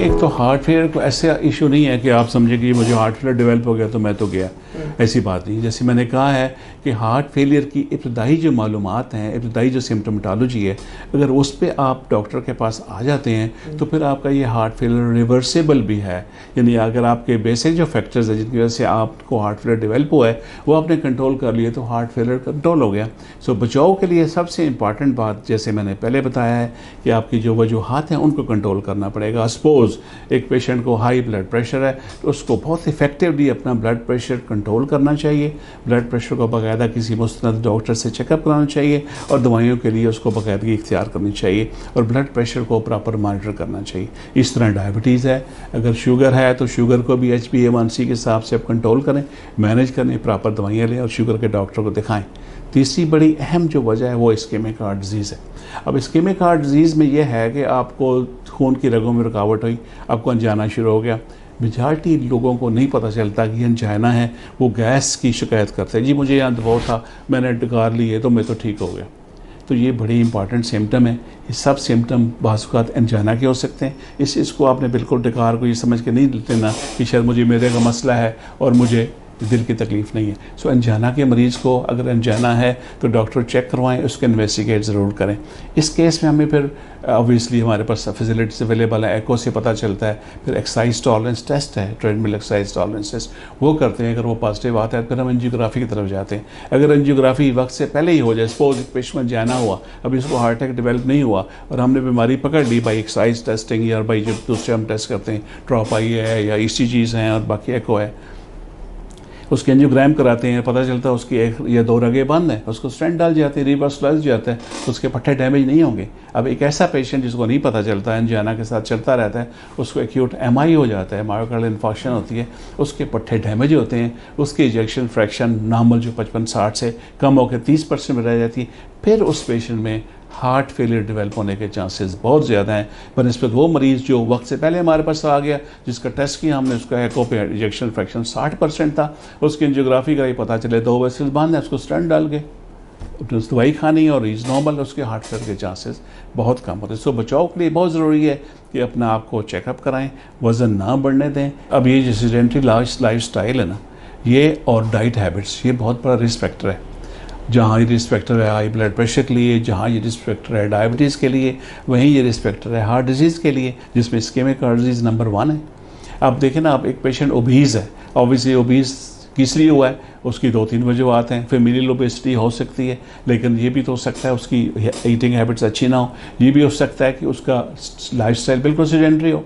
देखिए, एक तो हार्ट फेलियर को ऐसा इशू नहीं है कि आप समझे कि मुझे हार्ट फेलियर डेवलप हो गया तो मैं तो गया, ऐसी बात नहीं। जैसे मैंने कहा है कि हार्ट फेलियर की इब्तदाई जो मालूमात हैं, इब्तदाई जो सिम्टोमेटोलॉजी है, अगर उस पर आप डॉक्टर के पास आ जाते हैं तो फिर आपका ये हार्ट फेलियर रिवर्सिबल भी है। यानी अगर आपके बेसिक जो फैक्टर्स हैं जिनकी वजह से आपको हार्ट फेलियर डेवलप हुआ है वो आपने कंट्रोल कर लिए तो हार्ट फेलियर कंट्रोल हो गया। सो बचाव के लिए सबसे इंपॉर्टेंट बात, जैसे मैंने पहले बताया है, कि आपकी जो वजूहात हैं उनको कंट्रोल करना पड़ेगा। सपोज एक पेशेंट को हाई ब्लड प्रेशर है तो उसको बहुत इफेक्टिवली अपना ब्लड प्रेशर कंट्रोल करना चाहिए। ब्लड प्रेशर को बाकायदा किसी मुस्तनद डॉक्टर से चेकअप कराना चाहिए और दवाइयों के लिए उसको बाकायदगी इख्तियार करनी चाहिए और ब्लड प्रेशर को प्रॉपर मॉनिटर करना चाहिए। इस तरह डायबिटीज़ है, अगर शुगर है तो शुगर को भी HbA1c के हिसाब से आप कंट्रोल करें, मैनेज करें, प्रॉपर दवाइयाँ लें और शुगर के डॉक्टर को दिखाएं। तीसरी बड़ी अहम जो वजह है वो इस्केमिक हार्ट डिजीज़ है। अब इस्केमिक हार्ट डिजीज़ में यह है कि आपको खून की रगों में रुकावट हुई, आपको अंजाना शुरू हो गया। मेजॉरिटी लोगों को नहीं पता चलता कि अंजाना है, वो गैस की शिकायत करते हैं, जी मुझे यहाँ दबाव था, मैंने डकार लिए तो मैं तो ठीक हो गया। तो ये बड़ी इंपॉर्टेंट सिम्टम है। ये सब सिम्टम बाज़-औक़ात अंजाना के हो सकते हैं। इसको आपने बिल्कुल डकार को ये समझ के नहीं लेना कि शायद मुझे मेरे का मसला है और मुझे दिल की तकलीफ़ नहीं है। सो अंजाना के मरीज़ को अगर अंजाना है तो डॉक्टर चेक करवाएं, उसके इन्वेस्टिगेट ज़रूर करें। इस केस में हमें फिर ऑब्वियसली हमारे पास फैसिलिटीज़ अवेलेबल है, एको से पता चलता है, फिर एक्सरसाइज टॉलरेंस टेस्ट है, ट्रेडमिल एक्सरसाइज टॉलरेंस टेस्ट, वो करते हैं। अगर वो पॉजिटिव आता है फिर हम एंजियोग्राफी की तरफ जाते हैं। अगर एंजियोग्राफी वक्त से पहले ही हो जाए, सपोज एक पेशेंट में अंजाना हुआ, अभी उसको हार्ट अटैक डेवलप नहीं हुआ और हमने बीमारी पकड़ ली बाई एक्सरसाइज टेस्टिंग या बाई जो दूसरे हम टेस्ट करते हैं, ट्रॉप आई है या ECGs हैं और बाकी एको है, उसके एंजियोग्राम कराते हैं, पता चलता है उसकी एक या दो रगें बंद हैं, उसको स्टेंट डाल जाते हैं, रिवर्सलाइज जाता है तो उसके पट्टे डैमेज नहीं होंगे। अब एक ऐसा पेशेंट जिसको नहीं पता चलता है, अंजाना के साथ चलता रहता है, उसको एक्यूट MI हो जाता है, मायोकार्डियल इन्फार्क्शन होती है, उसके पट्टे डैमेज होते हैं, उसकी इजेक्शन फ्रैक्शन नॉर्मल जो 55-60 से कम होकर 30% में रह जाती है, फिर उस पेशेंट में हार्ट फेलियर डेवलप होने के चांसेस बहुत ज़्यादा हैं बनस्बत वो मरीज़ जो वक्त से पहले हमारे पास आ गया, जिसका टेस्ट किया हमने, उसका एको पे इजेक्शन फ्रैक्शन 60% था, उसकी एंजियोग्राफी का ही पता चले 2 वेसल्स बंद है, उसको स्टेंट डाल के दवाई खानी और इज नॉर्मल, उसके हार्ट फेलियर के चांसेस बहुत कम होते हैं। सो बचाव के लिए बहुत ज़रूरी है कि अपना आप को चेकअप कराएं, वज़न ना बढ़ने दें। अब ये जो सेडेंटरी लाइफ स्टाइल है ना, ये और डाइट हैबिट्स, ये बहुत बड़ा रिस्क फैक्टर है। जहाँ ये रिस्क फैक्टर है हाई ब्लड प्रेशर के लिए, जहाँ ये रिस्क फैक्टर है डायबिटीज़ के लिए, वहीं ये रिस्क फैक्टर है हार्ट डिजीज़ के लिए, जिसमें इस्केमिक हार्ट डिजीज़ नंबर 1 है। आप देखें ना, आप एक पेशेंट ओबीज़ है, ऑब्वियसली ओबीज़ किस लिए हुआ है, उसकी 2-3 वजूहत हैं। फेमिलियल ओबेसिटी हो सकती है, लेकिन ये भी तो हो सकता है उसकी ईटिंग हैबिट्स अच्छी ना हो, ये भी हो सकता है कि उसका लाइफस्टाइल बिल्कुल सेडेंटरी हो।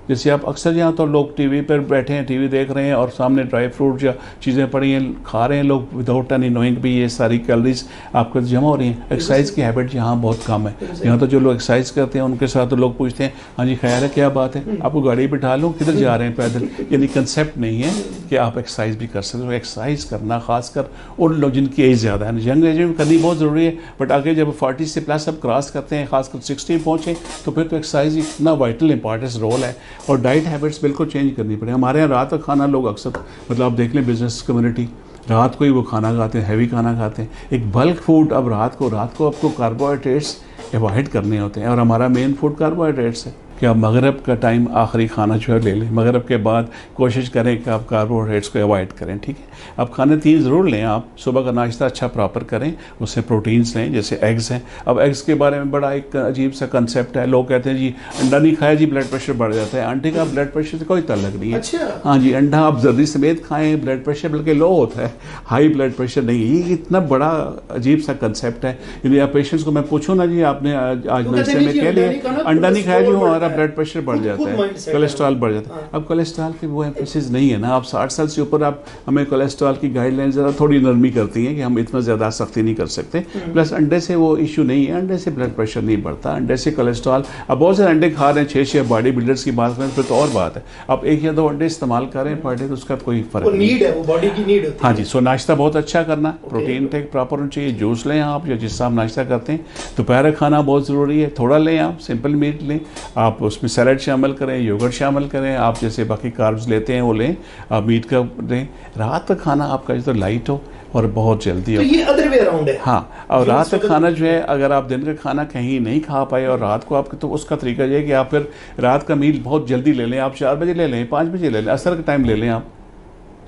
जैसे आप अक्सर यहाँ तो लोग टीवी पर बैठे हैं, टीवी देख रहे हैं और सामने ड्राई फ्रूट या चीज़ें पड़ी हैं, खा रहे हैं लोग विदाउट एनी नोइंग भी ये सारी कैलोरीज आपको जमा हो रही हैं। एक्सरसाइज की हैबिट यहाँ बहुत कम है। यहाँ तो जो लोग एक्सरसाइज करते हैं उनके साथ तो लोग पूछते हैं, हाँ जी खैर है, क्या बात है, आपको गाड़ी बिठा लूँ, किधर जा रहे हैं, पैदल। यानी कंसेप्ट नहीं है कि आप एक्सरसाइज भी कर सकते हो। एक्सरसाइज करना खासकर उन लोग जिनकी एज ज़्यादा है, यंग एज में करनी बहुत ज़रूरी है, बट आगे जब 40 से प्लस अब क्रॉस करते हैं, खासकर 60 पहुँचे, तो फिर तो एक्सरसाइज इतना वाइटल इंपॉर्टेंस रोल है। और डाइट हैबिट्स बिल्कुल चेंज करनी पड़े। हमारे यहाँ रात का खाना लोग अक्सर, मतलब आप देख लें बिजनेस कम्युनिटी, रात को ही वो खाना खाते हैं, हैवी खाना खाते हैं। एक बल्क फूड अब रात को आपको कार्बोहाइड्रेट्स अवॉइड करने होते हैं और हमारा मेन फूड कार्बोहाइड्रेट्स है कि आप मगरब का टाइम आखिरी खाना जो है ले लें, मगरब के बाद कोशिश करें कि आप कार्बोहाइड्रेट्स को अवॉइड करें, ठीक है। अब खाने 3 ज़रूर लें, आप सुबह का नाश्ता अच्छा प्रॉपर करें, उससे प्रोटीन्स लें, जैसे एग्स हैं। अब एग्स के बारे में बड़ा एक अजीब सा कंसेप्ट है, लोग कहते हैं जी अंडा नहीं खाया जी ब्लड प्रेशर बढ़ जाता है। अंडे का ब्लड प्रेशर से कोई ताल्लुक नहीं है। अच्छा। हाँ जी, अंडा आप जल्दी समेत खाएँ, ब्लड प्रेशर बल्कि लो होता है, हाई ब्लड प्रेशर नहीं है। ये इतना बड़ा अजीब सा कंसेप्ट है। यदि आप पेशेंट्स को मैं पूछूँ ना जी आपने आज नाश्ते में क्या लिया, अंडा नहीं खाया जी, हमारा ब्लड प्रेशर बढ़ जाता है, कोलेस्ट्रॉल बढ़ जाता है। अब कोलेस्ट्रॉल की वो एम्फेसिस नहीं है ना, आप 60 साल से ऊपर आप हमें कोलेस्ट्रॉल की गाइडलाइन ज़रा थोड़ी नरमी करती हैं कि हम इतना ज़्यादा सख्ती नहीं कर सकते। प्लस अंडे से वो इशू नहीं है, अंडे से ब्लड प्रेशर नहीं बढ़ता, अंडे से कोलेस्ट्रॉल। अब बहुत सारे अंडे खा रहे हैं, 6 बॉडी बिल्डर्स की बात करें फिर तो और बात है। आप 1 या 2 अंडे इस्तेमाल करें पर डे तो उसका कोई फ़र्क नहीं है, वो बॉडी की नीड होती है। हाँ जी। सो नाश्ता बहुत अच्छा करना, प्रोटीन टेक प्रॉपर होना चाहिए, जूस लें आप या जिससे आप नाश्ता करते हैं। दोपहर खाना बहुत ज़रूरी है, थोड़ा लें आप, सिंपल मीट लें आप, आप उसमें सैलड शामिल करें, योगर्ट शामिल करें, आप जैसे बाकी कार्ब्स लेते हैं वो लें, आप मीट का लें। रात का खाना आपका जो लाइट हो और बहुत जल्दी तो हो। ये अदर वे अराउंड है। हाँ, और रात का खाना जो है, अगर आप दिन का खाना कहीं नहीं खा पाए और रात को आपके, तो उसका तरीका ये है कि आप फिर रात का मील बहुत जल्दी ले लें। आप 4 बजे ले लें, 5 बजे ले लें, असर का टाइम ले लें आप,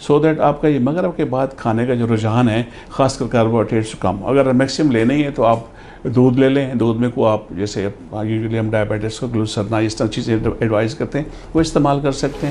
सो दैट आपका ये मगरिब के बाद खाने का जो रुझान है ख़ासकर कार्बोहाइड्रेट्स कम। अगर मैक्सिमम लेना ही है तो आप दूध ले लें। दूध में को आप जैसे यूजुअली हम डायबिटीज़ को ग्लूसरना इस तरह चीज़ें एडवाइस करते हैं, वो इस्तेमाल कर सकते हैं।